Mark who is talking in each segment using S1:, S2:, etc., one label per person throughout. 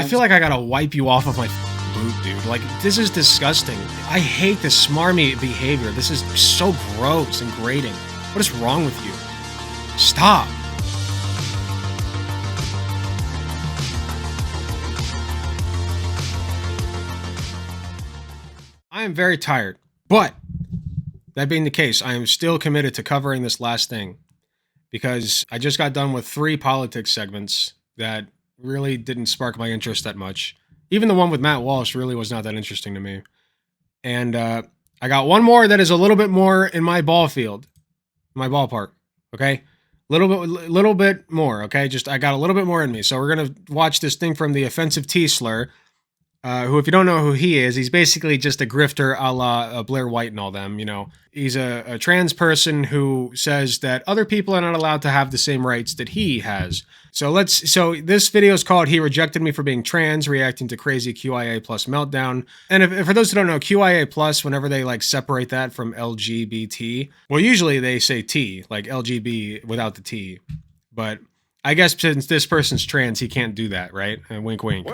S1: I feel like I gotta wipe you off of my boot, dude. Like, this is disgusting. I hate this smarmy behavior. This is so gross and grating. What is wrong with you? Stop. I am very tired, but that being the case, I am still committed to covering this last thing because I just got done with 3 politics segments that really didn't spark my interest that much. Even the one with Matt Walsh really was not that interesting to me. And I got one more that is a little bit more in my ballpark. Okay, little bit more. Okay, I got a little bit more in me. So we're gonna watch this thing from the Offensive T Slur. Who, if you don't know who he is, he's basically just a grifter a la Blair White and all them, you know. He's a trans person who says that other people are not allowed to have the same rights that he has. So this video is called He Rejected Me for Being Trans, reacting to crazy QIA plus meltdown. And if for those who don't know, QIA plus, whenever they like separate that from LGBT, well, usually they say T, like LGB without the T. But I guess since this person's trans, he can't do that, right? Wink, wink.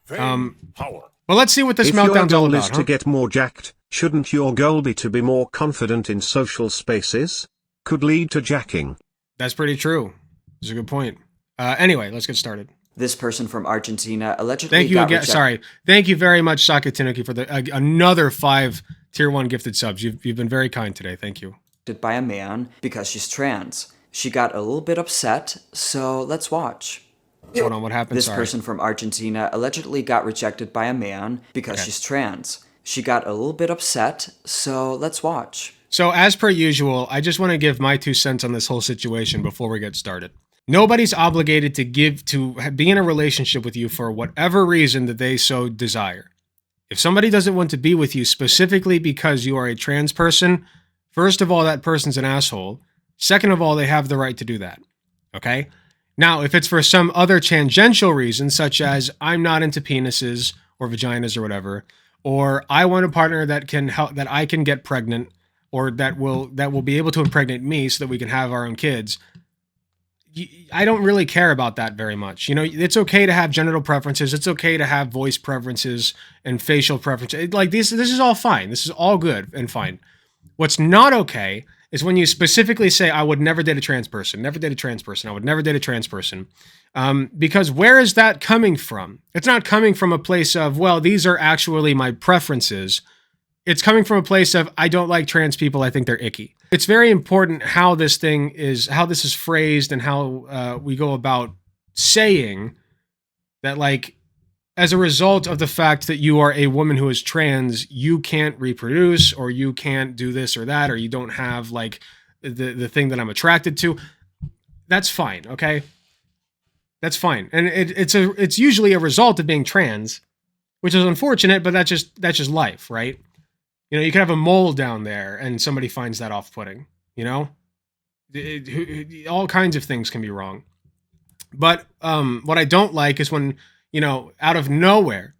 S2: Power.
S1: Well, let's see what this meltdown's all about. If your goal is
S3: to get more jacked, shouldn't your goal be to be more confident in social spaces? Could lead to jacking.
S1: That's pretty true. That's a good point. Anyway, let's get started.
S4: This person from Argentina allegedly
S1: Thank you again. Sorry. Thank you very much, Saka Tanuki, for the another 5 tier 1 gifted subs. You've been very kind today. Thank you.
S4: By a man because she's trans. She got a little bit upset, so let's watch.
S1: Hold on, what happened?
S4: This person from Argentina allegedly got rejected by a man because she's trans. She got a little bit upset, so let's watch.
S1: So as per usual, I just want to give my 2 cents on this whole situation before we get started. Nobody's obligated to be in a relationship with you for whatever reason that they so desire. If somebody doesn't want to be with you specifically because you are a trans person, first of all, that person's an asshole. Second of all, they have the right to do that. Okay? Now, if it's for some other tangential reason, such as I'm not into penises or vaginas or whatever, or I want a partner that can help, that I can get pregnant, or that will be able to impregnate me so that we can have our own kids, I don't really care about that very much. You know, it's okay to have genital preferences. It's okay to have voice preferences and facial preferences. Like this is all fine. This is all good and fine. What's not okay is when you specifically say, I would never date a trans person, never date a trans person, I would never date a trans person. Because where is that coming from? It's not coming from a place of, well, these are actually my preferences. It's coming from a place of, I don't like trans people, I think they're icky. It's very important how this is phrased and how we go about saying that, like, as a result of the fact that you are a woman who is trans, you can't reproduce, or you can't do this or that, or you don't have like the thing that I'm attracted to. That's fine, okay? That's fine. And it's usually a result of being trans, which is unfortunate, but that's just life, right? You know, you can have a mole down there and somebody finds that off-putting, you know? All kinds of things can be wrong. But what I don't like is when, you know, out of nowhere,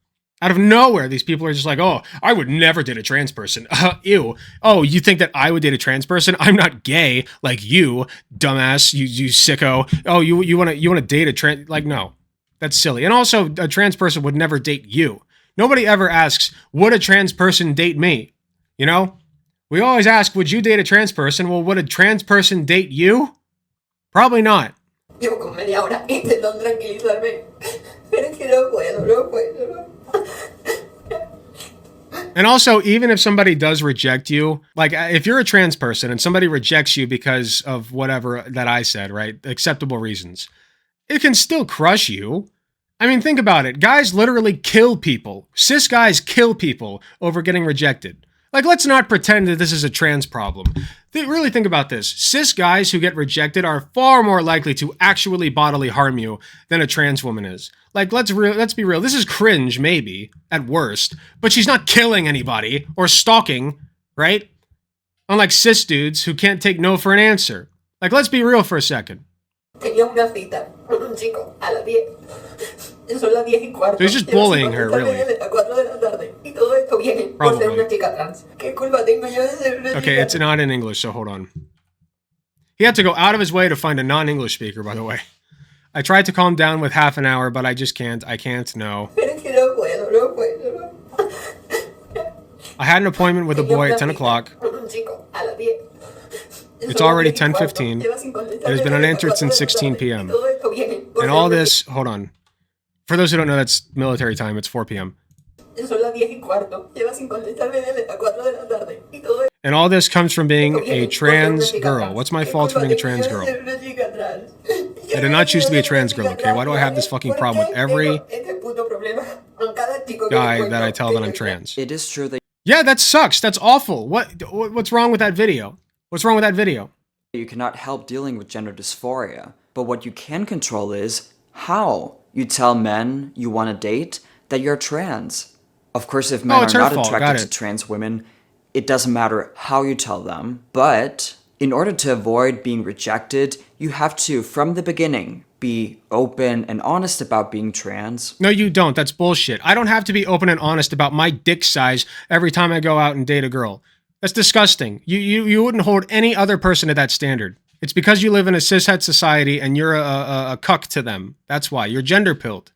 S1: these people are just like, oh, I would never date a trans person. Ew. Oh, you think that I would date a trans person? I'm not gay like you, dumbass, you sicko. Oh, you want to date a trans? Like, no, that's silly. And also, a trans person would never date you. Nobody ever asks, would a trans person date me? You know, we always ask, would you date a trans person? Well, would a trans person date you? Probably not.
S5: Llevo como media hora intentando tranquilizarme, pero es que no puedo.
S1: And also, even if somebody does reject you, like if you're a trans person and somebody rejects you because of whatever that I said, right? Acceptable reasons, it can still crush you. I mean, think about it. Guys literally kill people. Cis guys kill people over getting rejected. Like, let's not pretend that this is a trans problem. Really think about this. Cis guys who get rejected are far more likely to actually bodily harm you than a trans woman is. Like, let's be real. This is cringe, maybe, at worst, but she's not killing anybody or stalking, right? Unlike cis dudes who can't take no for an answer. Like, let's be real for a second.
S5: Tenía una cita con un chico a las 10. Son las 10:15.
S1: So he's just bullying her, really. Probably. Okay, it's not in English, so hold on. He had to go out of his way to find a non-English speaker, by the way. I tried to calm down with half an hour, but I just can't. I can't, no.
S5: Pero es que no puedo, no puedo, no.
S1: I had an appointment with a boy at 10 o'clock.
S5: Con un chico a las 10.
S1: It's already 10:15. It has been unanswered since 16 p.m. And all this, hold on. For those who don't know, that's military time. It's 4 p.m.
S5: Son las 10:15. Lleva sin contestarme desde las 4 de la tarde. Y todo
S1: And all this comes from being a trans girl. What's my fault for being a trans girl? I did not choose to be a trans girl, okay? Why do I have this fucking problem with every guy that I tell that I'm trans?
S4: It is true that
S1: Yeah, that sucks. That's awful. What's wrong with that video? What's wrong with that video?
S4: you cannot help dealing with gender dysphoria, but what you can control is how you tell men you want to date that you're trans. Of course, if men are
S1: it's her
S4: not
S1: fault. Got
S4: attracted to
S1: it.
S4: trans women, it doesn't matter how you tell them, but in order to avoid being rejected, you have to, from the beginning, be open and honest about being trans.
S1: No, you don't. That's bullshit. I don't have to be open and honest about my dick size every time I go out and date a girl. That's disgusting. You wouldn't hold any other person to that standard. It's because you live in a cishet society and you're a cuck to them. That's why. You're gender pilled.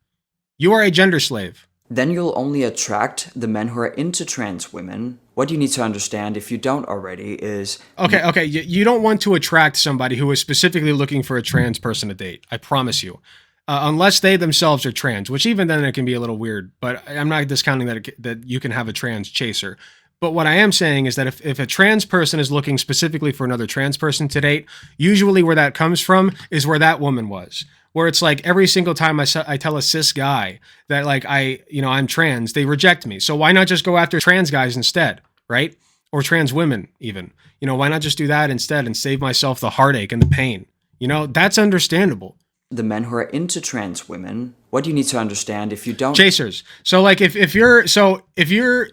S1: You are a gender slave.
S4: Then you'll only attract the men who are into trans women. What you need to understand, if you don't already, is...
S1: Okay. You don't want to attract somebody who is specifically looking for a trans person to date. I promise you. Unless they themselves are trans, which even then it can be a little weird. But I'm not discounting that you can have a trans chaser. But what I am saying is that if a trans person is looking specifically for another trans person to date, usually where that comes from is where that woman was. Where it's like every single time I tell a cis guy that like I'm trans, they reject me. So why not just go after trans guys instead, right? Or trans women even. Why not just do that instead and save myself the heartache and the pain? That's understandable.
S4: the men who are into trans women. What do you need to understand if you don't...
S1: Chasers. So like if you're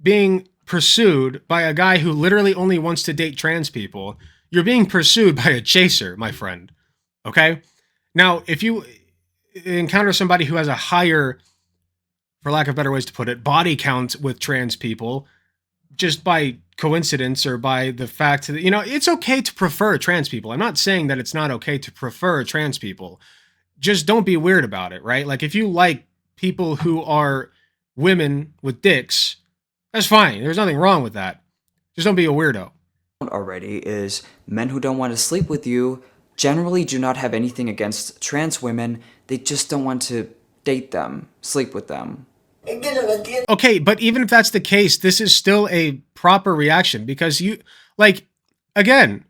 S1: being pursued by a guy who literally only wants to date trans people, you're being pursued by a chaser, my friend. Okay? Now, if you encounter somebody who has a higher, for lack of better ways to put it, body count with trans people, just by coincidence or by the fact that, it's okay to prefer trans people. I'm not saying that it's not okay to prefer trans people. Just don't be weird about it, right? Like if you like people who are women with dicks, that's fine. There's nothing wrong with that. Just don't be a weirdo.
S4: Already is men who don't want to sleep with you generally do not have anything against trans women. They just don't want to date them, sleep with them.
S1: Okay, but even if that's the case, this is still a proper reaction because again,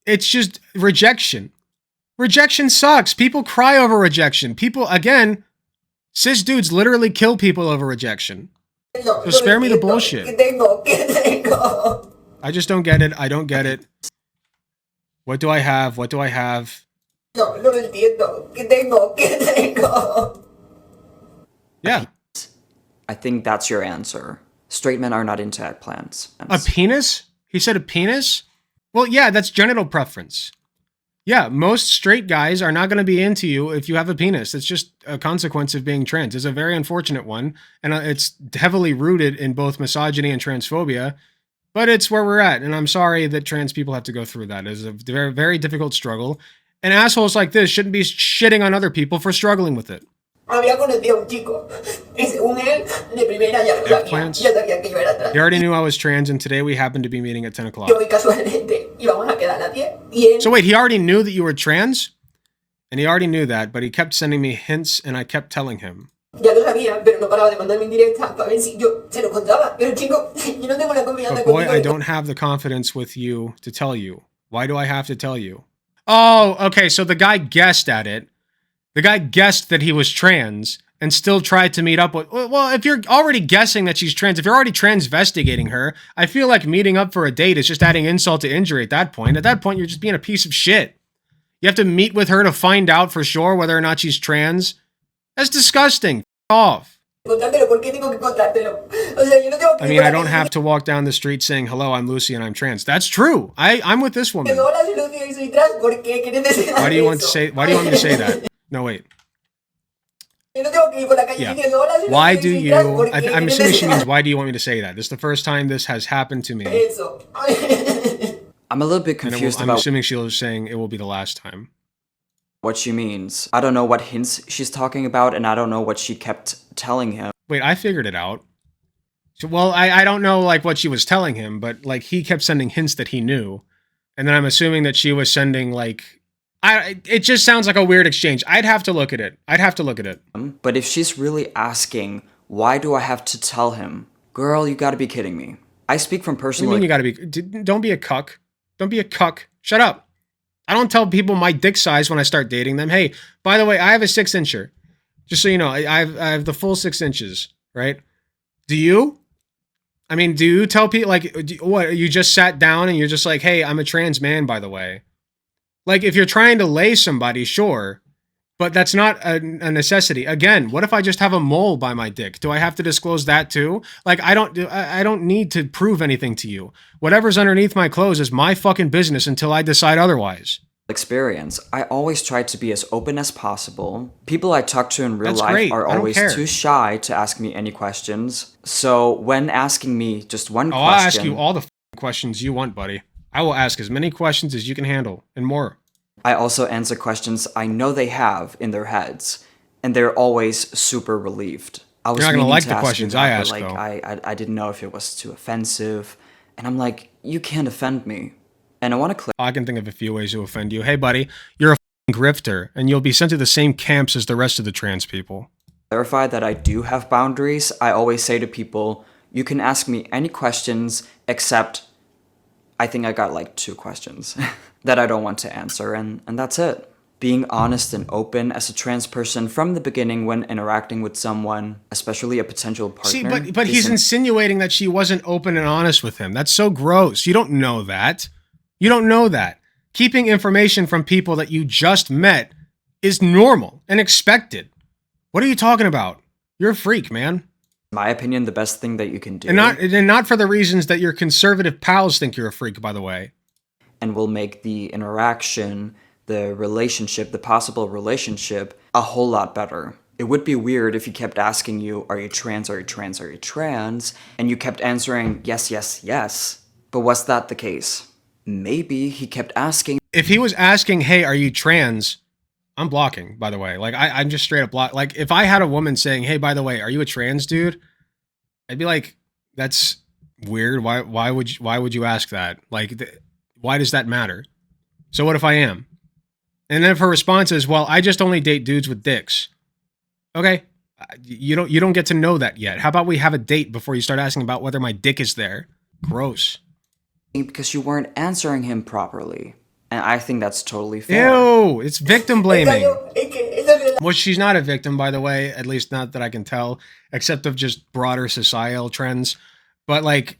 S1: it's just rejection. Rejection sucks. People cry over rejection. Again, cis dudes literally kill people over rejection. So spare me the bullshit. I just don't get it. I don't get it. What do I have? What do I have? Yeah.
S4: I think that's your answer. Straight men are not into eggplants.
S1: A penis? He said a penis? Well, yeah, that's genital preference. Yeah, most straight guys are not going to be into you if you have a penis. It's just a consequence of being trans. It's a very unfortunate one, and it's heavily rooted in both misogyny and transphobia, but it's where we're at, and I'm sorry that trans people have to go through that. It's a very, very difficult struggle, and assholes like this shouldn't be shitting on other people for struggling with it. Plans. He already knew I was trans, and today we happened to be meeting at 10 o'clock. So wait, he already knew that you were trans? And he already knew that, but he kept sending me hints, and I kept telling him. But boy, I don't have the confidence with you to tell you. Why do I have to tell you? Oh, okay, so the guy guessed at it. The guy guessed that he was trans and still tried to meet up with... Well, if you're already guessing that she's trans, if you're already transvestigating her, I feel like meeting up for a date is just adding insult to injury at that point. At that point, you're just being a piece of shit. You have to meet with her to find out for sure whether or not she's trans. That's disgusting. Off. I mean, I don't have to walk down the street saying, hello, I'm Lucy and I'm trans. That's true. I'm with this woman. Why do you want me to say that? No, wait. Yeah. Why do you... I'm assuming she means, why do you want me to say that? This is the first time this has happened to me.
S4: I'm a little bit confused
S1: I'm assuming she was saying it will be the last time.
S4: what she means. I don't know what hints she's talking about, and I don't know what she kept telling him.
S1: Wait, I figured it out. Well, I don't know like what she was telling him, but like he kept sending hints that he knew. And then I'm assuming that she was sending like it just sounds like a weird exchange. I'd have to look at it.
S4: But if she's really asking, why do I have to tell him? Girl, you gotta be kidding me. I speak from
S1: What do
S4: personal.
S1: you mean you gotta be? Don't be a cuck. Don't be a cuck. Shut up. I don't tell people my dick size when I start dating them. Hey, by the way, I have a 6-incher. Just so you know, I have the full 6 inches, right? Do you? I mean, do you tell people, like, what, you just sat down and you're just like, hey, I'm a trans man, by the way. Like, if you're trying to lay somebody, sure, but that's not a necessity. Again, what if I just have a mole by my dick? Do I have to disclose that too? Like, I don't need to prove anything to you. Whatever's underneath my clothes is my fucking business until I decide otherwise.
S4: Experience. I always try to be as open as possible. People I talk to in real
S1: That's
S4: life
S1: great.
S4: are
S1: I don't
S4: always
S1: care.
S4: too shy to ask me any questions. So when asking me just one
S1: I'll
S4: question,
S1: ask you all the questions you want, buddy. I will ask as many questions as you can handle and more.
S4: I also answer questions I know they have in their heads, and they're always super relieved. I was
S1: You're not gonna
S4: meaning
S1: like
S4: to
S1: the
S4: ask you
S1: questions
S4: that,
S1: I
S4: but,
S1: ask,
S4: like,
S1: though.
S4: I didn't know if it was too offensive, and I'm like, you can't offend me. And I want to
S1: I can think of a few ways to offend you. Hey, buddy, you're a grifter, and you'll be sent to the same camps as the rest of the trans people.
S4: clarify that I do have boundaries. I always say to people, you can ask me any questions except I think I got like 2 questions that I don't want to answer, and that's it. Being honest and open as a trans person from the beginning when interacting with someone, especially a potential partner.
S1: See, but he's
S4: isn't-
S1: insinuating that she wasn't open and honest with him. That's so gross. You don't know that. You don't know that. Keeping information from people that you just met is normal and expected. What are you talking about? You're a freak, man.
S4: in my opinion, the best thing that you can do.
S1: And not for the reasons that your conservative pals think you're a freak, by the way.
S4: And will make the interaction, the relationship, the possible relationship, a whole lot better. It would be weird if he kept asking you, are you trans, are you trans, are you trans? And you kept answering, yes, yes, yes. But was that the case? Maybe he kept asking.
S1: If he was asking, hey, are you trans? I'm blocking, by the way. Like, I'm just straight up block. Like, if I had a woman saying, hey, by the way, are you a trans dude? I'd be like, that's weird. Why would you ask that? Like, why does that matter? So what if I am? And then if her response is, well, I just only date dudes with dicks. Okay. You don't get to know that yet. How about we have a date before you start asking about whether my dick is there? Gross.
S4: Because you weren't answering him properly. And I think that's totally fair.
S1: Ew, it's victim blaming.
S5: Es que esa relación
S1: Well, she's not a victim, by the way, at least not that I can tell, except of just broader societal trends. But like,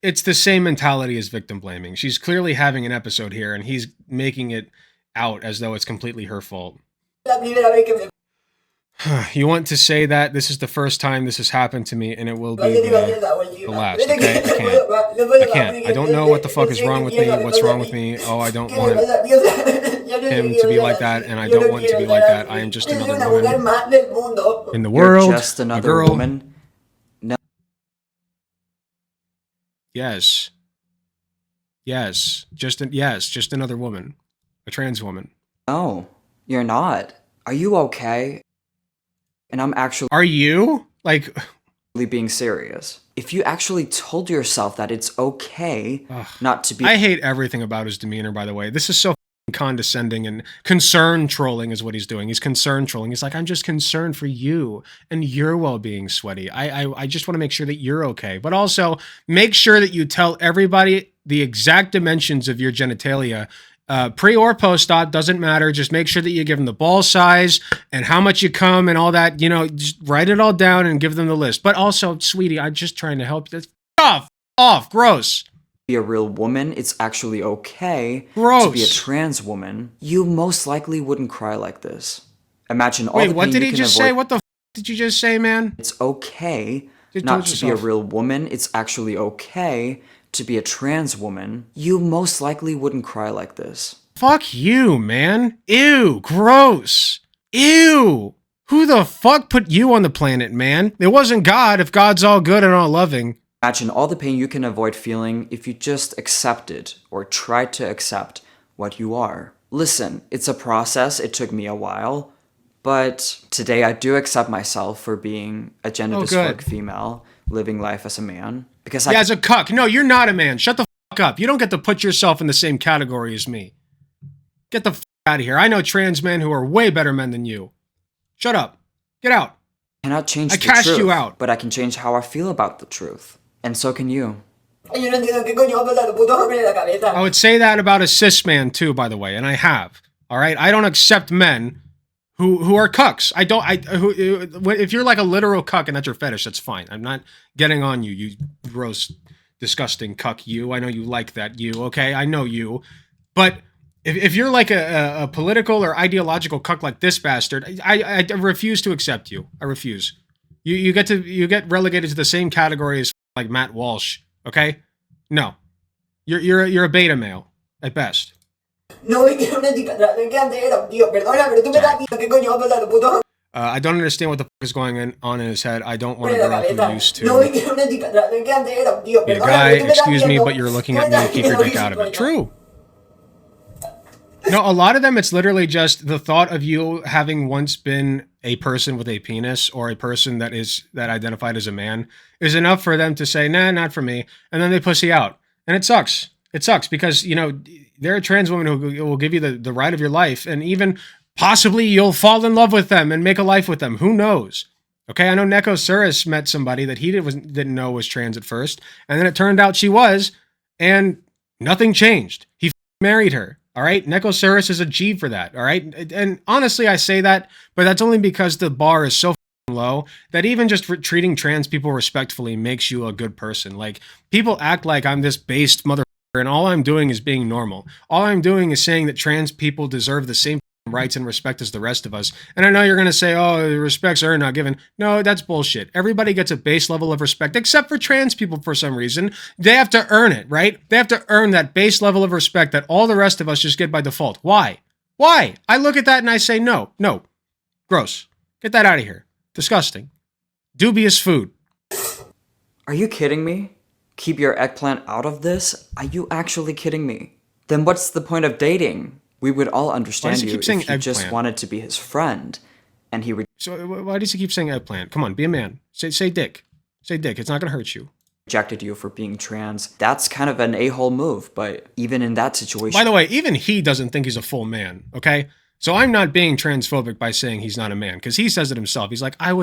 S1: it's the same mentality as victim blaming. She's clearly having an episode here, and he's making it out as though it's completely her fault.
S5: la primera vez que me
S1: You want to say that this is the first time this has happened to me, and it will be
S5: pasé de
S1: the
S5: la última.
S1: last. Okay, I can't. I don't know what the fuck is wrong with me. What's wrong with me? Oh, I don't want him to be like that, and I don't want to be like that. I am just another woman in the
S4: You're
S1: world.
S4: just
S1: A
S4: another
S1: girl.
S4: woman.
S1: Yes. Just another woman, a trans woman.
S4: No, you're not. Are you okay? And I'm actually
S1: Are you? Like,
S4: being serious. If you actually told yourself that it's okay not to be
S1: I hate everything about his demeanor, by the way. This is so condescending, and concern trolling is what he's doing. He's concern trolling. He's like, I'm just concerned for you and your well-being, sweaty. I just want to make sure that you're okay. But also make sure that you tell everybody the exact dimensions of your genitalia. Pre or post-op, doesn't matter. Just make sure that you give them the ball size and how much you come and all that. You know, just write it all down and give them the list. But also, sweetie, I'm just trying to help you. Off, gross.
S4: a real woman, it's actually okay
S1: Gross.
S4: to be a trans woman. You most likely wouldn't cry like this. Imagine all
S1: Wait,
S4: the
S1: what
S4: pain
S1: did
S4: you
S1: he
S4: can
S1: just
S4: avoid.
S1: say? What the did you just say, man?
S4: It's okay
S1: Just
S4: not
S1: told
S4: to be a
S1: yourself.
S4: real woman. It's actually okay to be a trans woman. You most likely wouldn't cry like this.
S1: Fuck you, man. Ew, gross. Ew. Who the fuck put you on the planet, man? It wasn't God if God's all good and all loving.
S4: Imagine all the pain you can avoid feeling if you just accepted or tried to accept what you are. Listen, it's a process. It took me a while. But today I do accept myself for being a gender
S1: Oh,
S4: dysphoric
S1: good.
S4: female, living life as a man. Because
S1: Yeah, as a cuck. No, you're not a man. Shut the fuck up. You don't get to put yourself in the same category as me. Get the fuck out of here. I know trans men who are way better men than you. Shut up. Get out.
S4: cannot change
S1: I
S4: the
S1: cast
S4: truth,
S1: you out.
S4: but I can change how I feel about the truth. And so can you.
S5: Yo no entiendo qué coño va a pasar, puto hombre de la cabeza.
S1: I would say that about a cis man too, by the way, and I have. All right, I don't accept men who are cucks. I don't. If you're like a literal cuck and that's your fetish, that's fine. I'm not getting on you, you gross, disgusting cuck. You. I know you like that. You. Okay, I know you, but. If you're like a political or ideological cuck like this bastard, I refuse to accept you. I refuse. You get relegated to the same category as like Matt Walsh. Okay, no, you're a beta male at best.
S5: No me quiero una chica trans, es que antes era un tío, perdona, pero tú me estás diciendo qué coño va a pasar, puto hombre
S1: I don't understand what the fuck is going on in his head. I don't want a
S5: de la
S1: girl who
S5: cabeza.
S1: used
S5: No me
S1: to
S5: quiero una chica trans, es que antes era un tío,
S1: be a
S5: perdona,
S1: guy.
S5: pero tú me estás
S1: Excuse me,
S5: diciendo
S1: but you're looking
S5: qué
S1: at
S5: me
S1: me.
S5: estás
S1: Keep your
S5: diciendo,
S1: dick out of it.
S5: gilipollas.
S1: True. No, a lot of them, it's literally just the thought of you having once been a person with a penis or a person that identified as a man is enough for them to say, nah, not for me. And then they pussy out. And it sucks. It sucks because, you know, there are trans women who will give you the ride of your life. And even possibly you'll fall in love with them and make a life with them. Who knows? Okay, I know Neko Suris met somebody that he didn't know was trans at first. And then it turned out she was. And nothing changed. He married her. All right. Neko Suris is a G for that. All right. And honestly, I say that, but that's only because the bar is so low that even just treating trans people respectfully makes you a good person. Like, people act like I'm this based motherfucker and all I'm doing is being normal. All I'm doing is saying that trans people deserve the same rights and respect as the rest of us. And I know you're going to say, oh, the respects are not given. No, that's bullshit. Everybody gets a base level of respect, except for trans people for some reason. They have to earn it, right? They have to earn that base level of respect that all the rest of us just get by default. Why? Why? I look at that and I say, no, no. Gross. Get that out of here. Disgusting. Dubious food.
S4: Are you kidding me? Keep your eggplant out of this? Are you actually kidding me? Then what's the point of dating? We would all understand
S1: does he
S4: you
S1: keep
S4: if
S1: saying
S4: you just
S1: eggplant?
S4: wanted to be his friend, and he
S1: So why does he keep saying eggplant? Come on, be a man. Say dick. Say dick. It's not going to hurt you.
S4: rejected you for being trans. That's kind of an a-hole move, but even in that situation...
S1: By the way, even he doesn't think he's a full man, okay? So I'm not being transphobic by saying he's not a man, because he says it himself. He's like, I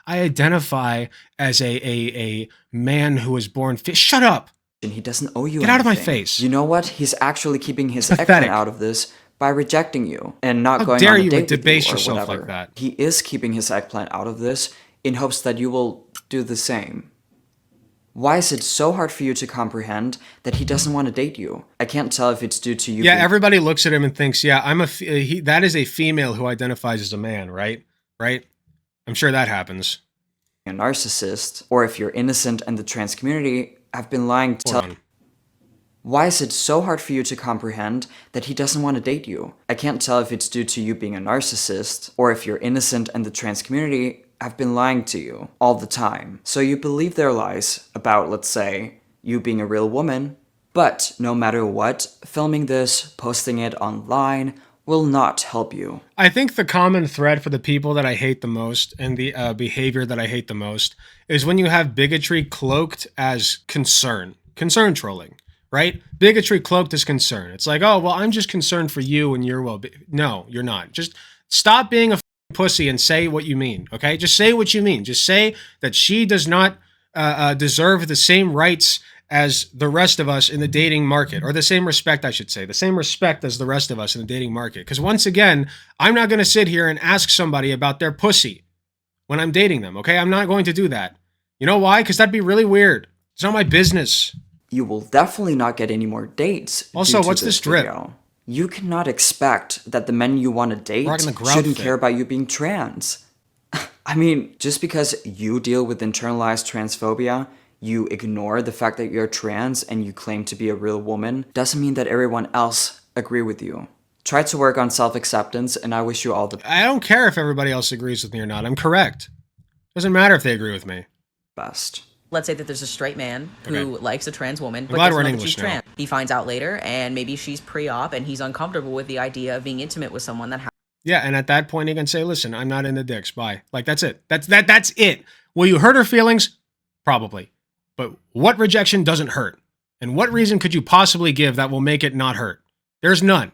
S1: identify as a man who was born... Shut up!
S4: he doesn't owe you
S1: Get out of my
S4: anything.
S1: face.
S4: You know what? He's actually keeping his
S1: Pathetic.
S4: eggplant out of this by rejecting you and not
S1: How
S4: going
S1: dare
S4: on a
S1: you
S4: date with
S1: debase
S4: you or
S1: yourself
S4: whatever.
S1: like that?
S4: He is keeping his eggplant out of this in hopes that you will do the same. Why is it so hard for you to comprehend that he doesn't want to date you? I can't tell if it's due to you
S1: Yeah,
S4: being
S1: everybody looks at him and thinks, yeah, that is a female who identifies as a man, right? Right? I'm sure that happens.
S4: a narcissist, or if you're innocent and the trans community have been lying to
S1: Hold
S4: tell...
S1: on.
S4: Why is it so hard for you to comprehend that he doesn't want to date you? I can't tell if it's due to you being a narcissist, or if you're innocent and the trans community have been lying to you all the time. So you believe their lies about, let's say, you being a real woman. But no matter what, filming this, posting it online, will not help you.
S1: I think the common thread for the people that I hate the most and the behavior that I hate the most is when you have bigotry cloaked as concern trolling. Right? Bigotry cloaked as concern. It's like, oh, well, I'm just concerned for you and your well-being. No, you're not. Just stop being a pussy and say what you mean, okay? Just say what you mean. Just say that she does not deserve the same rights as the rest of us in the dating market, or the same respect, I should say, the same respect as the rest of us in the dating market. Because once again, I'm not going to sit here and ask somebody about their pussy when I'm dating them, okay? I'm not going to do that. You know why? Because that'd be really weird. It's not my business.
S4: You will definitely not get any more dates.
S1: Also,
S4: due to
S1: what's this drip?
S4: video. You cannot expect that the men you want to date
S1: Rocking the grout
S4: shouldn't
S1: fit.
S4: care about you being trans. I mean, just because you deal with internalized transphobia, you ignore the fact that you're trans and you claim to be a real woman, doesn't mean that everyone else agree with you. Try to work on self-acceptance, and I wish you all the
S1: I don't care if everybody else agrees with me or not. I'm correct. Doesn't matter if they agree with me.
S4: best.
S6: Let's say that there's a straight man who likes a trans woman, but
S1: glad
S6: doesn't
S1: we're
S6: know
S1: in
S6: that she's
S1: English now.
S6: trans. He finds out later, and maybe she's pre-op, and he's uncomfortable with the idea of being intimate with someone that
S1: Yeah, and at that point he can say, "Listen, I'm not into dicks. Bye." Like that's it. That's it. Will you hurt her feelings? Probably. But what rejection doesn't hurt? And what reason could you possibly give that will make it not hurt? There's none.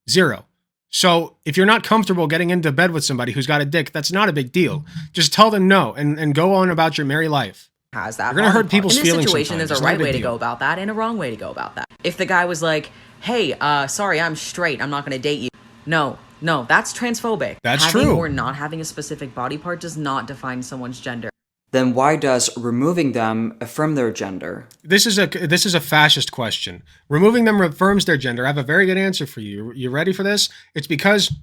S1: Zero. So if you're not comfortable getting into bed with somebody who's got a dick, that's not a big deal. Just tell them no and go on about your merry life.
S6: has that.
S1: You're gonna hurt people's
S6: In this
S1: feelings
S6: situation,
S1: sometimes.
S6: there's
S1: It's
S6: a
S1: not a
S6: right
S1: big
S6: way to
S1: deal.
S6: go about that and a wrong way to go about that. If the guy was like, "Hey, sorry, I'm straight. I'm not going to date you." No, that's transphobic.
S1: That's
S6: having
S1: true.
S6: or not having a specific body part does not define someone's gender.
S4: Then why does removing them affirm their gender?
S1: This is a fascist question. Removing them affirms their gender. I have a very good answer for you. You ready for this? It's because,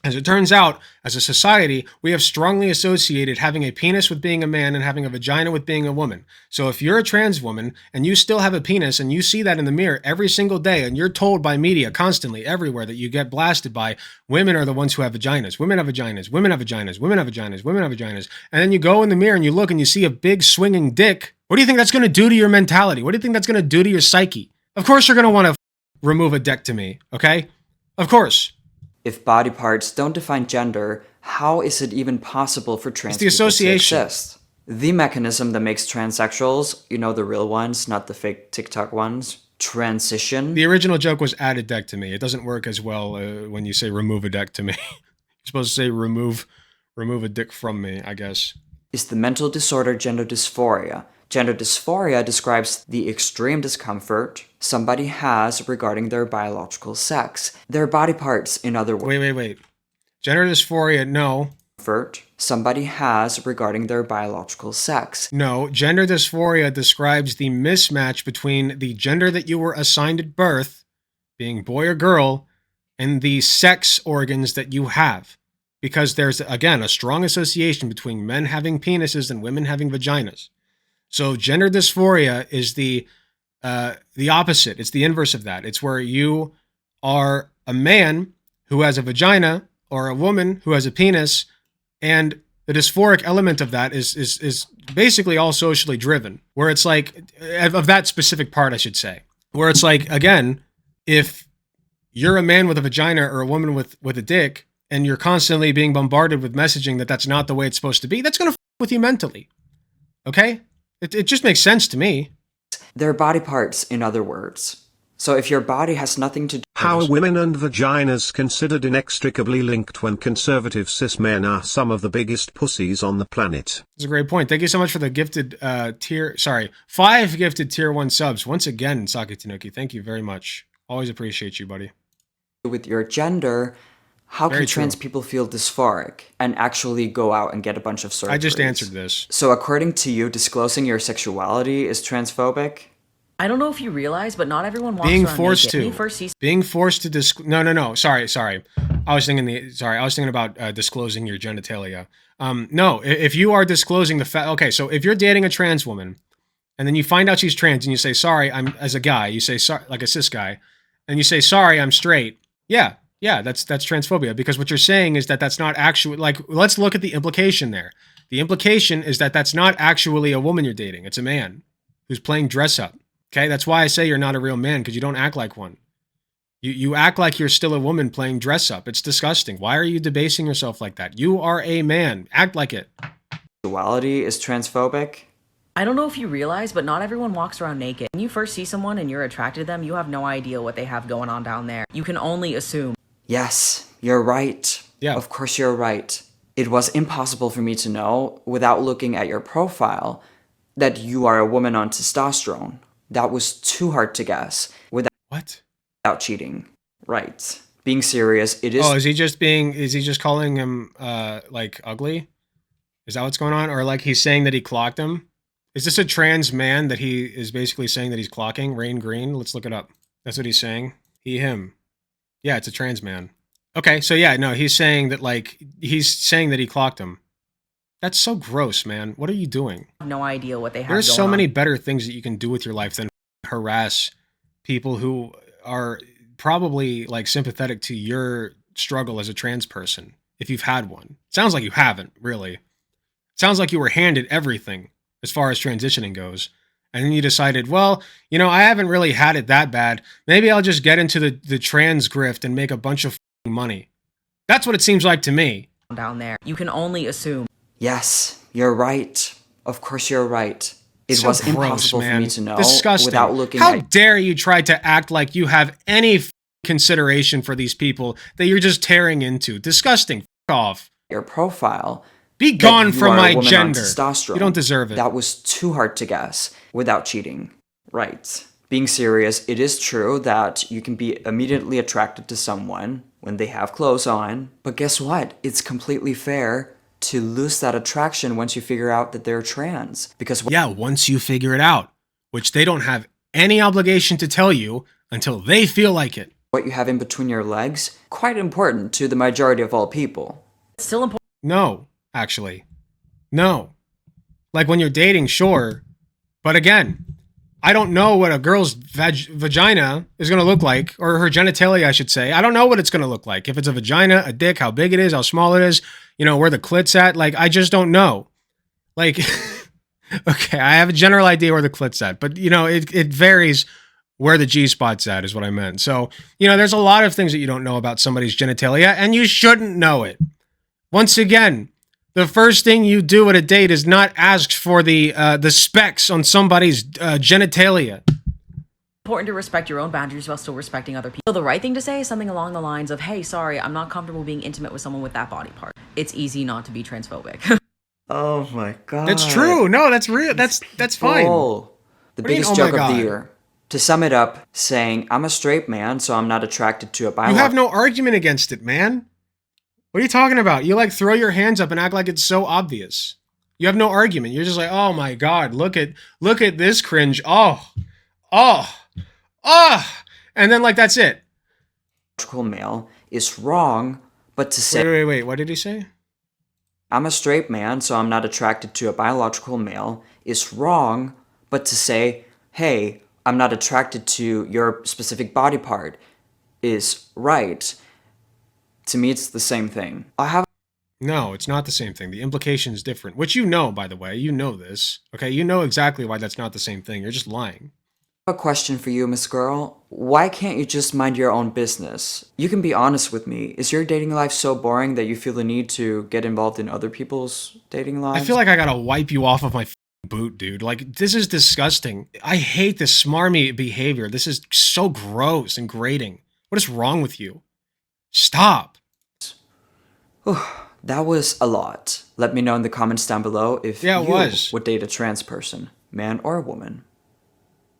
S1: as it turns out, as a society, we have strongly associated having a penis with being a man and having a vagina with being a woman. So if you're a trans woman and you still have a penis and you see that in the mirror every single day and you're told by media constantly everywhere that you get blasted by women are the ones who have vaginas, women have vaginas, women have vaginas, women have vaginas, women have vaginas, and then you go in the mirror and you look and you see a big swinging dick, what do you think that's going to do to your mentality? What do you think that's going to do to your psyche? Of course you're going to want to remove a dick to me, okay? Of course.
S4: If body parts don't define gender, how is it even possible for trans
S1: the
S4: people to
S1: association.
S4: exist? The mechanism that makes transsexuals, the real ones, not the fake TikTok ones, transition.
S1: The original joke was add a deck to me. It doesn't work as well when you say remove a deck to me. You're supposed to say remove a dick from me, I guess.
S4: Is the mental disorder gender dysphoria. Gender dysphoria describes the extreme discomfort somebody has regarding their biological sex. Their body parts, in other words.
S1: Wait. Gender dysphoria, no.
S4: Discomfort somebody has regarding their biological sex.
S1: No, gender dysphoria describes the mismatch between the gender that you were assigned at birth, being boy or girl, and the sex organs that you have. Because there's, again, a strong association between men having penises and women having vaginas. So gender dysphoria is the opposite. It's the inverse of that. It's where you are a man who has a vagina or a woman who has a penis, and the dysphoric element of that is basically all socially driven. Where it's like, of that specific part, I should say, where it's like, again, if you're a man with a vagina or a woman with a dick, and you're constantly being bombarded with messaging that that's not the way it's supposed to be, that's gonna f with you mentally. Okay? It just makes sense to me.
S4: Their body parts, in other words. So if your body has nothing to do.
S3: How are women and vaginas considered inextricably linked when conservative cis men are some of the biggest pussies on the planet?
S1: That's a great point. Thank you so much for the gifted 5 gifted tier 1 subs. Once again, Saki Tanuki, thank you very much. Always appreciate you, buddy.
S4: With your gender, how
S1: Very
S4: can trans
S1: true.
S4: people feel dysphoric and actually go out and get a bunch of surgeries?
S1: I just answered this.
S4: So according to you, disclosing your sexuality is transphobic?
S6: I don't know if you realize, but not everyone walks
S1: Being
S6: around
S1: forced
S6: naked. When
S1: to.
S6: you first see
S1: Being forced to No. Sorry. I was thinking about disclosing your genitalia. No, if you are disclosing the fact, okay, so if you're dating a trans woman and then you find out she's trans and you say, sorry, I'm, as a guy, you say, sorry, like a cis guy, and you say, sorry, I'm straight. Yeah, that's transphobia, because what you're saying is that that's not actually, like, let's look at the implication there. The implication is that that's not actually a woman you're dating. It's a man who's playing dress up. Okay, that's why I say you're not a real man, because you don't act like one. You act like you're still a woman playing dress up. It's disgusting. Why are you debasing yourself like that? You are a man. Act like it.
S4: Sexuality is transphobic?
S6: I don't know if you realize, but not everyone walks around naked. When you first see someone and you're attracted to them, you have no idea what they have going on down there. You can only assume.
S4: Yes, you're right.
S1: Yeah.
S4: Of course you're right. It was impossible for me to know, without looking at your profile, that you are a woman on testosterone. That was too hard to guess
S1: What?
S4: without cheating. Right. Being serious, it is.
S1: Oh, is he just calling him like ugly? Is that what's going on? Or like he's saying that he clocked him? Is this a trans man that he is basically saying that he's clocking? Rain Green? Let's look it up. That's what he's saying. He, him. Yeah, it's a trans man. Okay, so yeah, no, he's saying that he clocked him. That's so gross, man. What are you doing?
S6: No idea what they have
S1: There's
S6: going
S1: so
S6: on.
S1: many better things that you can do with your life than harass people who are probably like sympathetic to your struggle as a trans person, if you've had one. Sounds like you haven't, really. Sounds like you were handed everything. as far as transitioning goes. And then you decided, well, you know, I haven't really had it that bad. Maybe I'll just get into the trans grift and make a bunch of money. That's what it seems like to me.
S6: Down there, you can only assume.
S4: Yes, you're right. Of course you're right. It
S1: So
S4: was
S1: gross,
S4: impossible
S1: man.
S4: for me to know
S1: Disgusting.
S4: without looking
S1: How
S4: at
S1: dare you try to act like you have any consideration for these people that you're just tearing into? Disgusting. F off.
S4: your profile.
S1: Be
S4: that
S1: gone
S4: you
S1: from
S4: are a
S1: my
S4: woman on
S1: gender.
S4: testosterone.
S1: You don't deserve it.
S4: That was too hard to guess without cheating. Right. Being serious, it is true that you can be immediately attracted to someone when they have clothes on. But guess what? It's completely fair to lose that attraction once you figure out that they're trans. Because
S1: Yeah, once you figure it out, which they don't have any obligation to tell you until they feel like it.
S4: what you have in between your legs, quite important to the majority of all people.
S6: It's still important.
S1: No, actually. No. Like when you're dating, sure. But again, I don't know what a girl's vagina is going to look like, or her genitalia, I should say. I don't know what it's going to look like. If it's a vagina, a dick, how big it is, how small it is, you know, where the clit's at. Like, I just don't know. Like, okay, I have a general idea where the clit's at, but, you know, it varies where the G-spot's at is what I meant. So, you know, there's a lot of things that you don't know about somebody's genitalia, and you shouldn't know it. Once again, the first thing you do at a date is not ask for the specs on somebody's genitalia.
S6: Important to respect your own boundaries while still respecting other people. So the right thing to say is something along the lines of, hey, sorry, I'm not comfortable being intimate with someone with that body part. It's easy not to be transphobic.
S4: Oh my god.
S1: That's true. No, that's real. That's fine.
S4: Oh, the
S1: What do you mean,
S4: biggest
S1: oh my
S4: joke of the
S1: God?
S4: year. To sum it up, saying, I'm a straight man, so I'm not attracted to a
S1: You
S4: biological...
S1: have no argument against it, man. What are you talking about? You like throw your hands up and act like it's so obvious. You have no argument. You're just like, oh my god, look at this cringe. Oh, and then like that's it.
S4: male is wrong, but to say,
S1: Wait. What did he say?
S4: I'm a straight man, so I'm not attracted to a biological male is wrong, but to say, hey, I'm not attracted to your specific body part is right. To me, it's the same thing. I have
S1: No, it's not the same thing. The implication is different, which you know, by the way. You know this. Okay, you know exactly why that's not the same thing. You're just lying.
S4: a question for you, Miss Girl. Why can't you just mind your own business? You can be honest with me. Is your dating life so boring that you feel the need to get involved in other people's dating lives?
S1: I feel like I gotta wipe you off of my boot, dude. Like, this is disgusting. I hate this smarmy behavior. This is so gross and grating. What is wrong with you? Stop.
S4: That was a lot. Let me know in the comments down below if
S1: Yeah, it
S4: you
S1: was.
S4: would date a trans person, man or woman.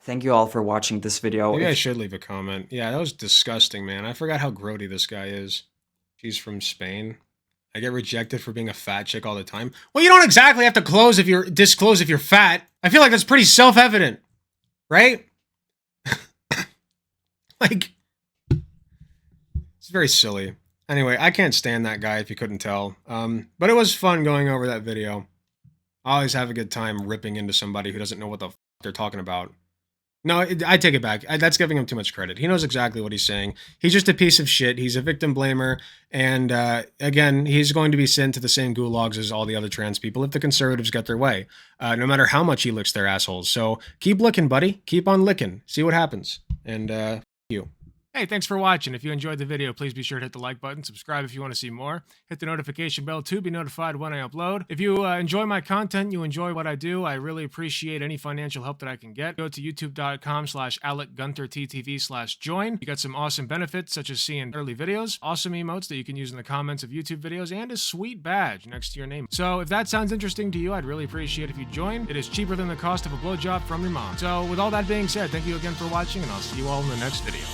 S4: Thank you all for watching this video.
S1: Maybe I
S4: If-
S1: should leave a comment. Yeah, that was disgusting, man. I forgot how grody this guy is. She's from Spain. I get rejected for being a fat chick all the time. Well, you don't exactly have to disclose if you're fat. I feel like that's pretty self-evident, right? Like, it's very silly. Anyway, I can't stand that guy if you couldn't tell. But it was fun going over that video. I always have a good time ripping into somebody who doesn't know what the f they're talking about. No, I take it back. That's giving him too much credit. He knows exactly what he's saying. He's just a piece of shit. He's a victim blamer. And again, he's going to be sent to the same gulags as all the other trans people if the conservatives get their way, no matter how much he licks their assholes. So keep licking, buddy. Keep on licking. See what happens. And you. Hey, thanks for watching. If you enjoyed the video, please be sure to hit the like button, subscribe if you want to see more, hit the notification bell to be notified when I upload. If you enjoy my content, you enjoy what I do, I really appreciate any financial help that I can get. Go to youtube.com/AlecGunterTTV/join. You got some awesome benefits, such as seeing early videos, awesome emotes that you can use in the comments of YouTube videos, and a sweet badge next to your name. So if that sounds interesting to you, I'd really appreciate if you join. It is cheaper than the cost of a blowjob from your mom. So with all that being said, thank you again for watching, and I'll see you all in the next video.